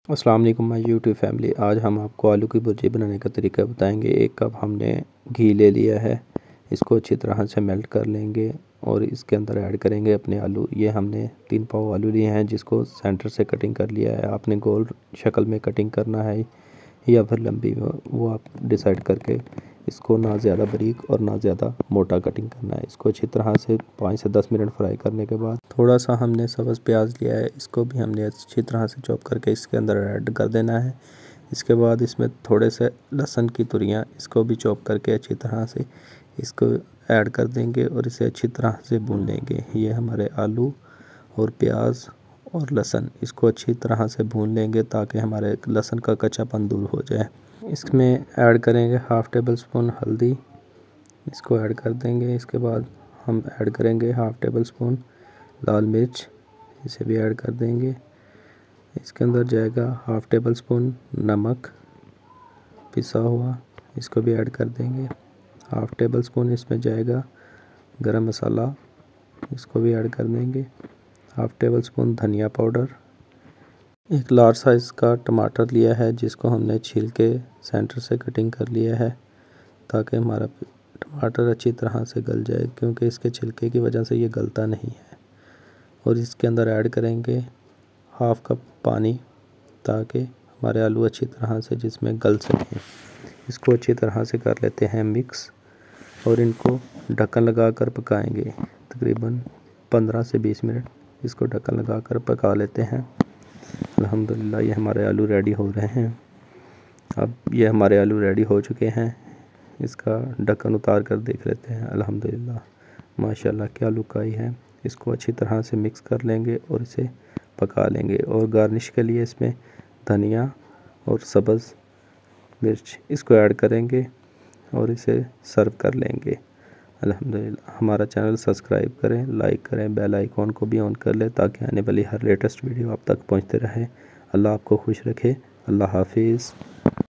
अस्सलाम वालेकुम my YouTube family. आज हम आपको आलू की भुर्जी बनाने का तरीका बताएंगे। 1 कप हमने घी ले लिया है, इसको अच्छी तरह से मेल्ट कर लेंगे और इसके अंदर ऐड करेंगे अपने आलू। ये हमने 3 पाव आलू लिए हैं जिसको सेंटर से कटिंग कर लिया है। आपने गोल शक्ल में कटिंग करना है या फिर लंबी, वो आप डिसाइड करके इसको ना ज़्यादा बारीक और ना ज़्यादा मोटा कटिंग करना है। इसको अच्छी तरह से 5 से 10 मिनट फ्राई करने के बाद थोड़ा सा हमने सब्ज़ प्याज लिया है, इसको भी हमने अच्छी तरह से चॉप करके इसके अंदर ऐड कर देना है। इसके बाद इसमें थोड़े से लहसुन की तुरियाँ, इसको भी चॉप करके अच्छी तरह से इसको ऐड कर देंगे और इसे अच्छी तरह से भून लेंगे। ये हमारे आलू और प्याज और लहसुन, इसको अच्छी तरह से भून लेंगे ताकि हमारे लहसुन का कच्चापन दूर हो जाए। इसमें ऐड करेंगे 1/2 टेबल स्पून हल्दी, इसको ऐड कर देंगे। इसके बाद हम ऐड करेंगे 1/2 टेबल स्पून लाल मिर्च, इसे भी ऐड कर देंगे। इसके अंदर जाएगा 1/2 टेबल स्पून नमक पिसा हुआ, इसको भी ऐड कर देंगे। 1/2 टेबल स्पून इसमें जाएगा गरम मसाला, इसको भी ऐड कर देंगे। 1/2 टेबल स्पून धनिया पाउडर। एक लार्ज साइज़ का टमाटर लिया है जिसको हमने छील के सेंटर से कटिंग कर लिया है ताकि हमारा टमाटर अच्छी तरह से गल जाए, क्योंकि इसके छिलके की वजह से ये गलता नहीं है। और इसके अंदर ऐड करेंगे 1/2 कप पानी ताकि हमारे आलू अच्छी तरह से जिसमें गल सकें। इसको अच्छी तरह से कर लेते हैं मिक्स और इनको ढक्कन लगा कर पकाएंगे। तकरीबन 15 से 20 मिनट इसको ढक्कन लगा कर पका लेते हैं। अल्हम्दुलिल्लाह ये हमारे आलू रेडी हो रहे हैं। अब ये हमारे आलू रेडी हो चुके हैं। इसका ढक्कन उतार कर देख लेते हैं। अल्हम्दुलिल्लाह माशाल्लाह क्या लुक आई है। इसको अच्छी तरह से मिक्स कर लेंगे और इसे पका लेंगे। और गार्निश के लिए इसमें धनिया और सब्ज़ मिर्च इसको ऐड करेंगे और इसे सर्व कर लेंगे। अल्हम्दुलिल्लाह हमारा चैनल सब्सक्राइब करें, लाइक करें, बेल आइकॉन को भी ऑन कर लें ताकि आने वाली हर लेटेस्ट वीडियो आप तक पहुंचते रहे। अल्लाह आपको खुश रखे। अल्लाह हाफिज़।